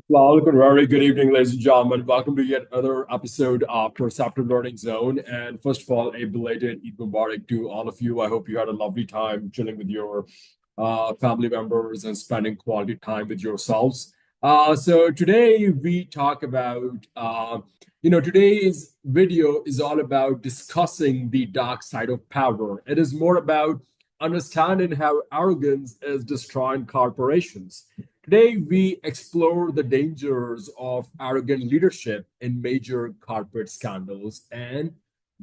Well, very good evening, ladies and gentlemen. Welcome to yet another episode of Perceptive Learning Zone. And first of all, a belated Eid Mubarak to all of you. I hope you had a lovely time chilling with your family members and spending quality time with yourselves. So today we talk about, today's video is all about discussing the dark side of power. It is more about understanding how arrogance is destroying corporations. Today, we explore the dangers of arrogant leadership in major corporate scandals, and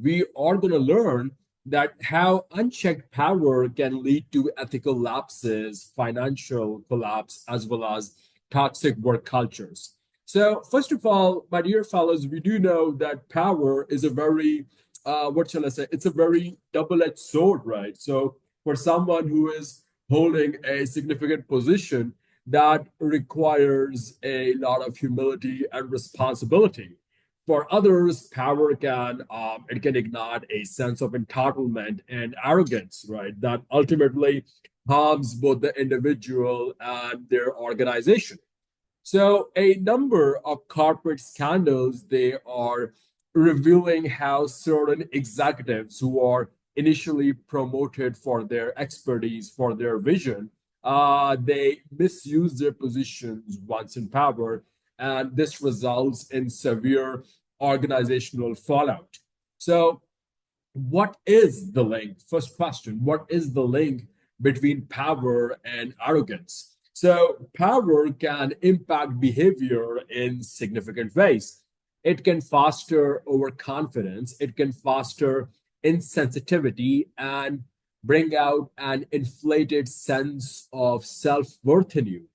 we are going to learn that how unchecked power can lead to ethical lapses, financial collapse, as well as toxic work cultures. So, first of all, my dear fellows, we do know that power is a very, what shall I say, it's a very double edged sword, right? So, for someone who is holding a significant position, that requires a lot of humility and responsibility. For others, power can it can ignite a sense of entitlement and arrogance, right? That ultimately harms both the individual and their organization. So a number of corporate scandals they are revealing how certain executives who are initially promoted for their expertise, for their vision, they misuse their positions once in power, and this results in severe organizational fallout. So, what is the link? First question: what is the link between power and arrogance? So, power can impact behavior in significant ways. It can foster overconfidence, it can foster insensitivity, and bring out an inflated sense of self worth in you.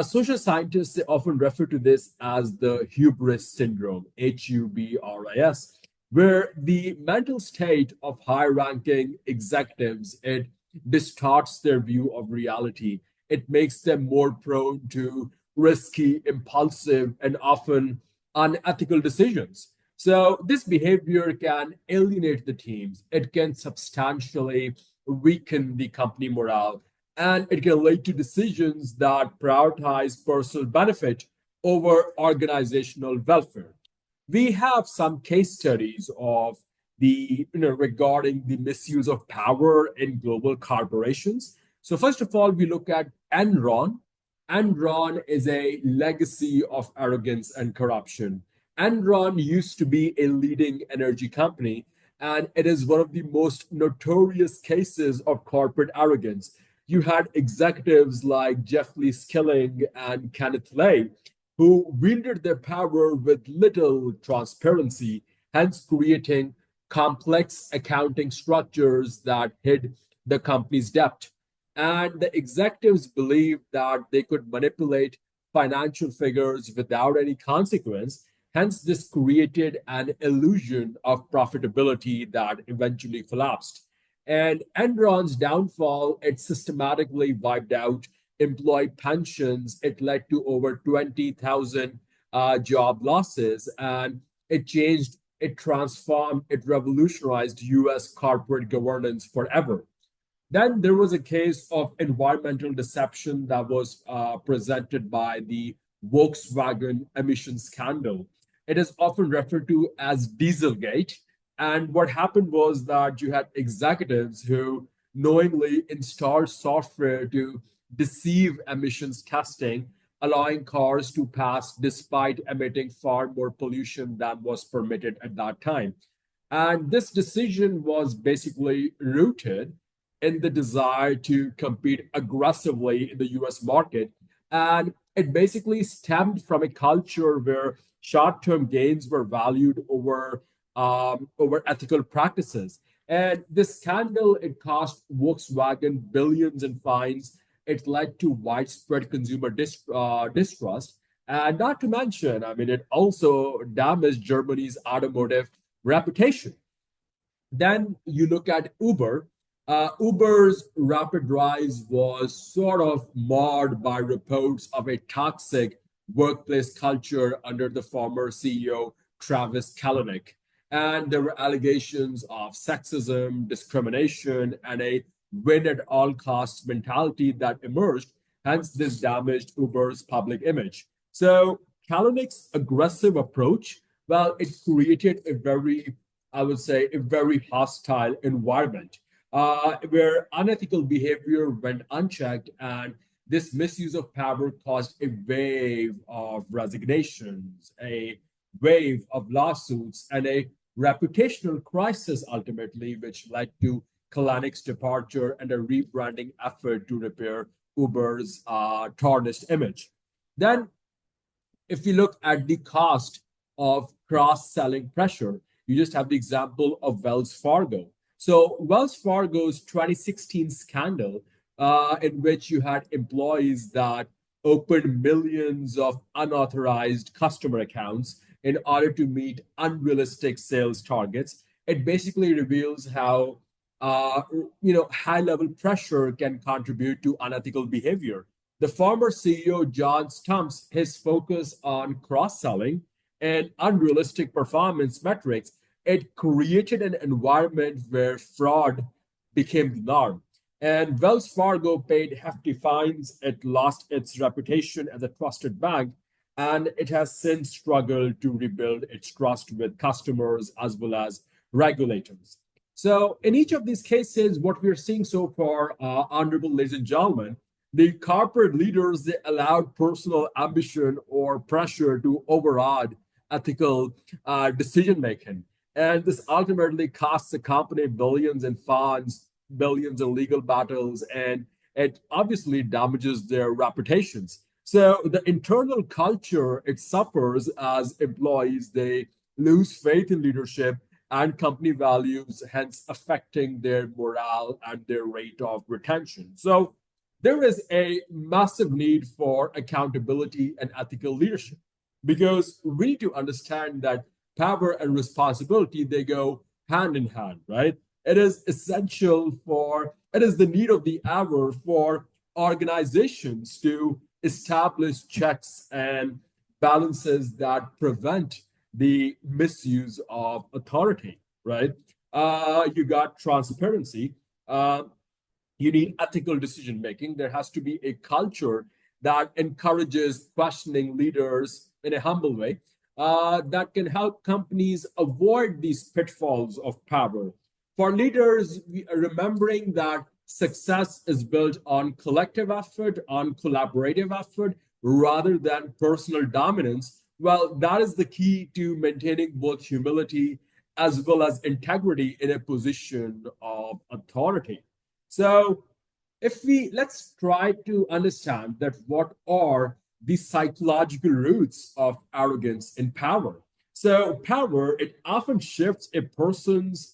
Social scientists often refer to this as the hubris syndrome, HUBRIS, where the mental state of high-ranking executives it distorts their view of reality. It makes them more prone to risky, impulsive, and often unethical decisions. So this behavior can alienate the teams. It can substantially weaken the company morale, and it can lead to decisions that prioritize personal benefit over organizational welfare. We have some case studies of regarding the misuse of power in global corporations. So first of all, we look at Enron. Enron is a legacy of arrogance and corruption. Enron used to be a leading energy company, and it is one of the most notorious cases of corporate arrogance. You had executives like Jeffrey Skilling and Kenneth Lay who wielded their power with little transparency, hence creating complex accounting structures that hid the company's debt. And the executives believed that they could manipulate financial figures without any consequence. Hence, this created an illusion of profitability that eventually collapsed. And Enron's downfall, it systematically wiped out employee pensions. It led to over 20,000 job losses, and it transformed, it revolutionized US corporate governance forever. Then there was a case of environmental deception that was presented by the Volkswagen emission scandal. It is often referred to as Dieselgate. And what happened was that you had executives who knowingly installed software to deceive emissions testing, allowing cars to pass despite emitting far more pollution than was permitted at that time. And this decision was basically rooted in the desire to compete aggressively in the US market. And it basically stemmed from a culture where short term gains were valued over ethical practices. And this scandal, it cost Volkswagen billions in fines. It led to widespread consumer distrust. And not to mention, I mean, it also damaged Germany's automotive reputation. Then you look at Uber. Uber's rapid rise was sort of marred by reports of a toxic workplace culture under the former CEO, Travis Kalanick. And there were allegations of sexism, discrimination, and a win at all costs mentality that emerged. Hence, this damaged Uber's public image. So Kalanick's aggressive approach, well, it created a very, I would say, a very hostile environment where unethical behavior went unchecked, and this misuse of power caused a wave of resignations, a wave of lawsuits, and a reputational crisis ultimately, which led to Kalanick's departure and a rebranding effort to repair Uber's tarnished image. Then if you look at the cost of cross-selling pressure, you just have the example of Wells Fargo. So Wells Fargo's 2016 scandal, in which you had employees that opened millions of unauthorized customer accounts in order to meet unrealistic sales targets, it basically reveals how high-level pressure can contribute to unethical behavior. The former CEO, John Stump's, his focus on cross-selling and unrealistic performance metrics, it created an environment where fraud became the norm. And Wells Fargo paid hefty fines. It lost its reputation as a trusted bank, and it has since struggled to rebuild its trust with customers as well as regulators. So, in each of these cases, what we're seeing so far, honorable ladies and gentlemen, the corporate leaders they allowed personal ambition or pressure to override ethical decision making, and this ultimately costs the company billions in fines, billions in legal battles, and it obviously damages their reputations. So the internal culture it suffers as employees they lose faith in leadership and company values, hence affecting their morale and their rate of retention. So there is a massive need for accountability and ethical leadership because we need to understand that power and responsibility they go hand in hand, right? It is essential for it is the need of the hour for organizations to establish checks and balances that prevent the misuse of authority, right? You got transparency. You need ethical decision making. There has to be a culture that encourages questioning leaders in a humble way that can help companies avoid these pitfalls of power. For leaders, remembering that success is built on collective effort, on collaborative effort, rather than personal dominance, well, that is the key to maintaining both humility as well as integrity in a position of authority. So, if we let's try to understand that what are the psychological roots of arrogance in power. So, power it often shifts a person's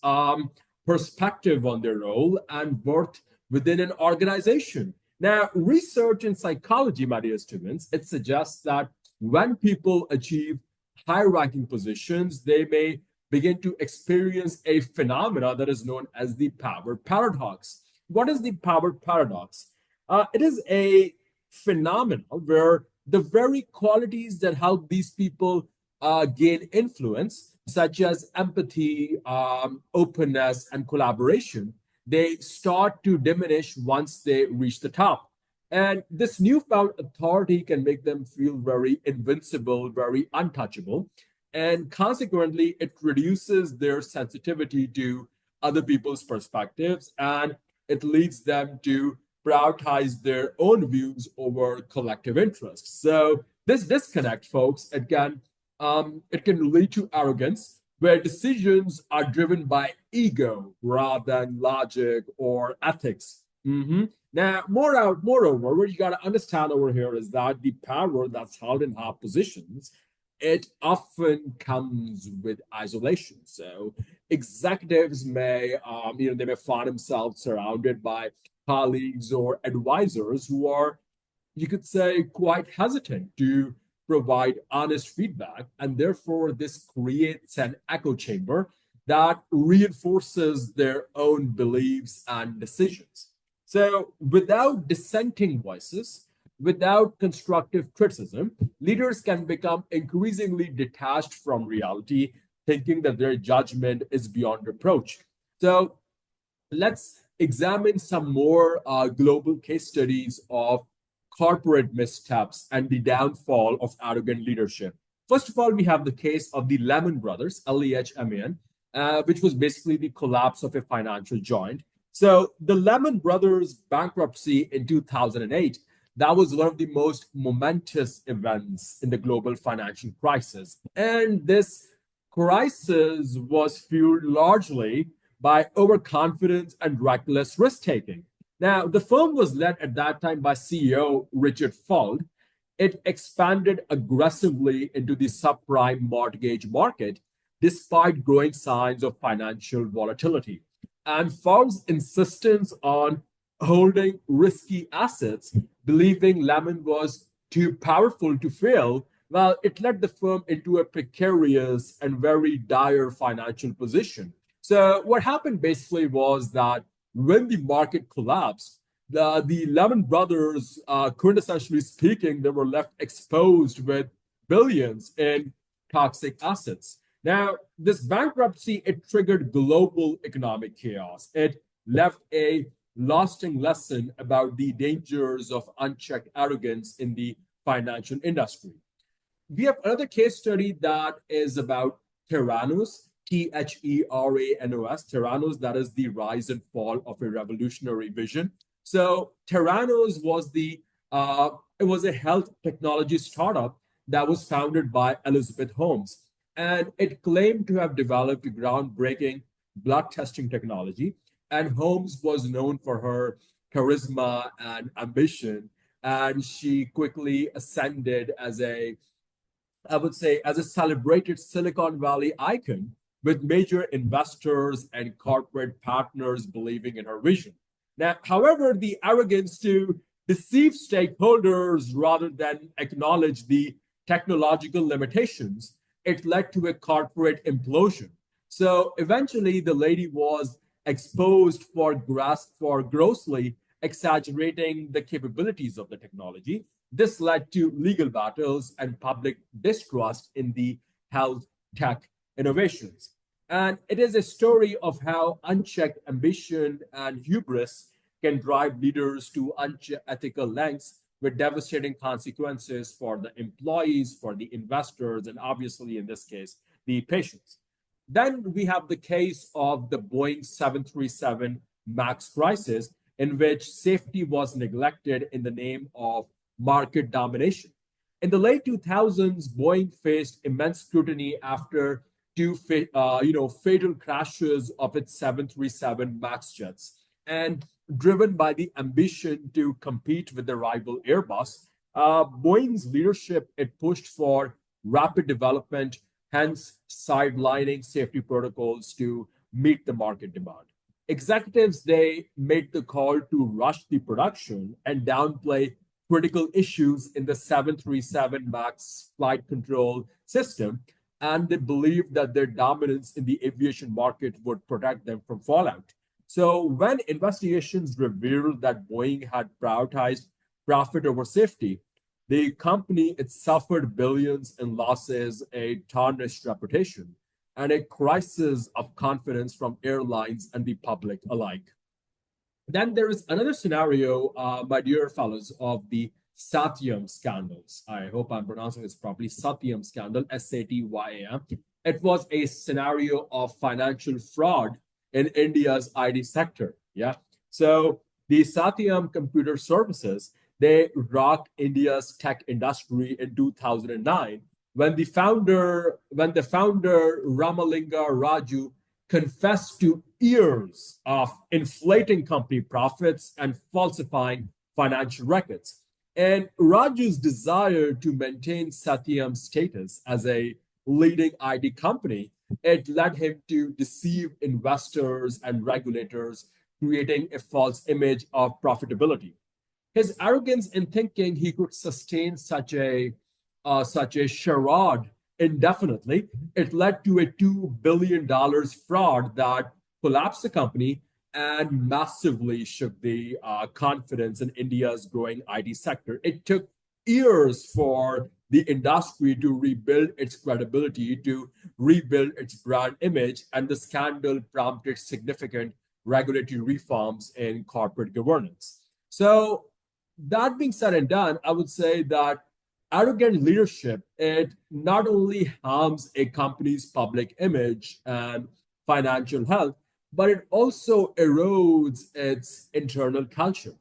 perspective on their role and worth within an organization. Now, research in psychology, my dear students, it suggests that when people achieve high-ranking positions, they may begin to experience a phenomena that is known as the power paradox. What is the power paradox? It is a phenomenon where the very qualities that help these people gain influence, such as empathy, openness, and collaboration, they start to diminish once they reach the top. And this newfound authority can make them feel very invincible, very untouchable. And consequently, it reduces their sensitivity to other people's perspectives and it leads them to prioritize their own views over collective interests. So this disconnect, folks, it can lead to arrogance, where decisions are driven by ego rather than logic or ethics. Now, moreover, what you got to understand over here is that the power that's held in high positions, it often comes with isolation. So executives they may find themselves surrounded by colleagues or advisors who are, you could say, quite hesitant to provide honest feedback, and therefore this creates an echo chamber that reinforces their own beliefs and decisions. So, without dissenting voices, without constructive criticism, leaders can become increasingly detached from reality, thinking that their judgment is beyond reproach. So, let's examine some more global case studies of corporate missteps, and the downfall of arrogant leadership. First of all, we have the case of the Lehman Brothers, LEHMAN, which was basically the collapse of a financial giant. So the Lehman Brothers bankruptcy in 2008, that was one of the most momentous events in the global financial crisis. And this crisis was fueled largely by overconfidence and reckless risk taking. Now, the firm was led at that time by CEO Richard Fuld. It expanded aggressively into the subprime mortgage market despite growing signs of financial volatility. And Ford's insistence on holding risky assets, believing Lehman was too powerful to fail, well, it led the firm into a precarious and very dire financial position. So, what happened basically was that when the market collapsed, the Lehman Brothers, quintessentially speaking, they were left exposed with billions in toxic assets. Now, this bankruptcy, it triggered global economic chaos. It left a lasting lesson about the dangers of unchecked arrogance in the financial industry. We have another case study that is about Theranos, Theranos, Theranos, that is the rise and fall of a revolutionary vision. So Theranos was it was a health technology startup that was founded by Elizabeth Holmes, and it claimed to have developed groundbreaking blood testing technology. And Holmes was known for her charisma and ambition, and she quickly ascended as I would say, as a celebrated Silicon Valley icon, with major investors and corporate partners believing in her vision. Now, however, the arrogance to deceive stakeholders rather than acknowledge the technological limitations, it led to a corporate implosion. So eventually, the lady was exposed for grossly exaggerating the capabilities of the technology. This led to legal battles and public distrust in the health tech innovations. And it is a story of how unchecked ambition and hubris can drive leaders to unethical lengths with devastating consequences for the employees, for the investors, and obviously, in this case, the patients. Then we have the case of the Boeing 737 MAX crisis, in which safety was neglected in the name of market domination. In the late 2000s, Boeing faced immense scrutiny after two fatal crashes of its 737 MAX jets. And driven by the ambition to compete with the rival Airbus, Boeing's leadership, it pushed for rapid development, hence sidelining safety protocols to meet the market demand. Executives, they made the call to rush the production and downplay critical issues in the 737 MAX flight control system, and they believed that their dominance in the aviation market would protect them from fallout. So when investigations revealed that Boeing had prioritized profit over safety, the company, it suffered billions in losses, a tarnished reputation, and a crisis of confidence from airlines and the public alike. Then there is another scenario, my dear fellows, of the Satyam scandals. I hope I'm pronouncing this properly. Satyam scandal, Satyam. It was a scenario of financial fraud in India's IT sector. Yeah. So the Satyam Computer Services, they rocked India's tech industry in 2009 when the founder Ramalinga Raju confessed to years of inflating company profits and falsifying financial records. And Raju's desire to maintain Satyam's status as a leading IT company, it led him to deceive investors and regulators, creating a false image of profitability. His arrogance in thinking he could sustain such a charade indefinitely, it led to a $2 billion fraud that collapsed the company and massively shook the confidence in India's growing IT sector. It took years for the industry to rebuild its credibility, to rebuild its brand image, and the scandal prompted significant regulatory reforms in corporate governance. So that being said and done, I would say that arrogant leadership, it not only harms a company's public image and financial health, but it also erodes its internal culture.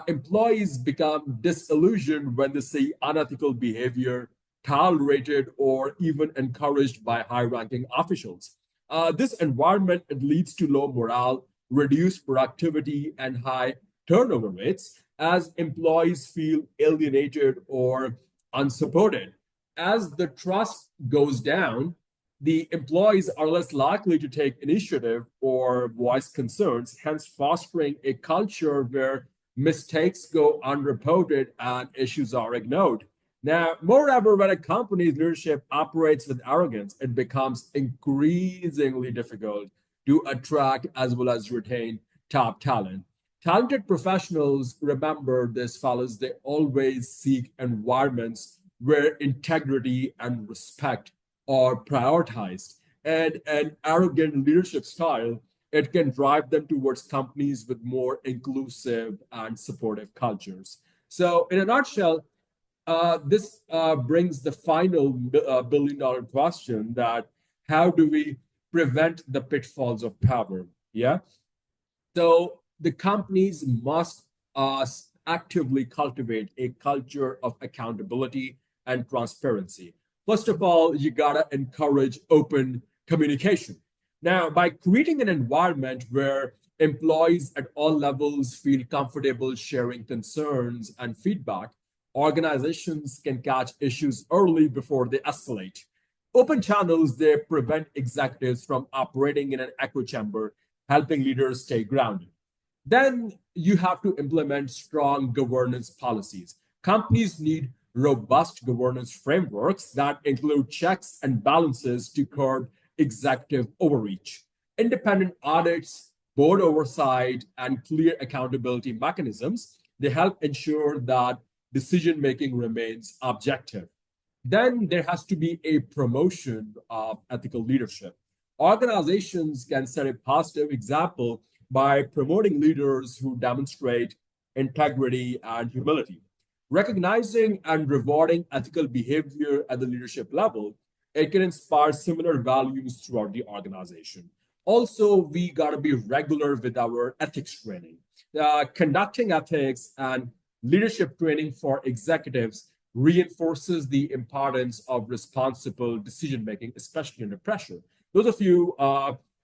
Employees become disillusioned when they see unethical behavior tolerated or even encouraged by high-ranking officials. This environment, it leads to low morale, reduced productivity, and high turnover rates as employees feel alienated or unsupported. As the trust goes down, the employees are less likely to take initiative or voice concerns, hence fostering a culture where mistakes go unreported and issues are ignored. Now, moreover, when a company's leadership operates with arrogance, it becomes increasingly difficult to attract as well as retain top talent. Talented professionals, remember this, fellas, they always seek environments where integrity and respect are prioritized. And an arrogant leadership style, it can drive them towards companies with more inclusive and supportive cultures. So, in a nutshell, this brings the final $1 billion question, that how do we prevent the pitfalls of power? Yeah. So the companies must actively cultivate a culture of accountability and transparency. First of all, you gotta encourage open communication. Now, by creating an environment where employees at all levels feel comfortable sharing concerns and feedback, organizations can catch issues early before they escalate. Open channels, they prevent executives from operating in an echo chamber, helping leaders stay grounded. Then you have to implement strong governance policies. Companies need robust governance frameworks that include checks and balances to curb executive overreach. Independent audits, board oversight, and clear accountability mechanisms, they help ensure that decision making remains objective. Then there has to be a promotion of ethical leadership. Organizations can set a positive example by promoting leaders who demonstrate integrity and humility. Recognizing and rewarding ethical behavior at the leadership level, it can inspire similar values throughout the organization. Also, we got to be regular with our ethics training. Conducting ethics and leadership training for executives reinforces the importance of responsible decision making, especially under pressure. Those of you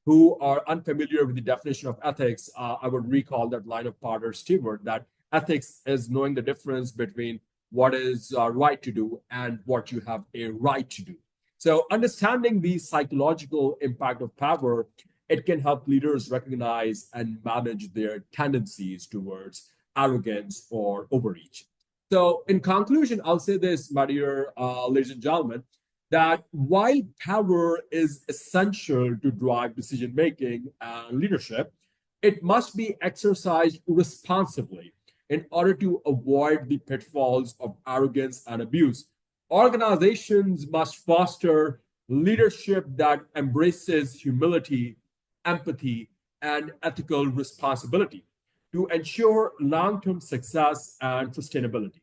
who are unfamiliar with the definition of ethics, I would recall that line of Potter Stewart, that ethics is knowing the difference between what is right to do and what you have a right to do. So, understanding the psychological impact of power, it can help leaders recognize and manage their tendencies towards arrogance or overreach. So, in conclusion, I'll say this, my dear ladies and gentlemen, that while power is essential to drive decision making and leadership, it must be exercised responsibly in order to avoid the pitfalls of arrogance and abuse. Organizations must foster leadership that embraces humility, empathy, and ethical responsibility to ensure long term success and sustainability.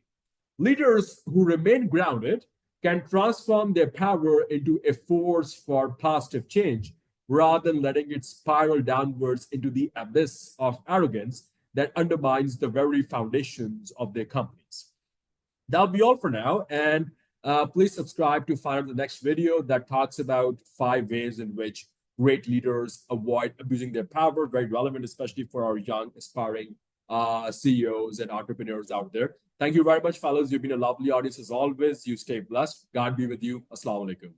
Leaders who remain grounded can transform their power into a force for positive change rather than letting it spiral downwards into the abyss of arrogance that undermines the very foundations of their companies. That'll be all for now. And please subscribe to find out the next video that talks about 5 ways in which great leaders avoid abusing their power. Very relevant, especially for our young, aspiring CEOs and entrepreneurs out there. Thank you very much, fellas. You've been a lovely audience as always. You stay blessed. God be with you. Assalamu alaikum.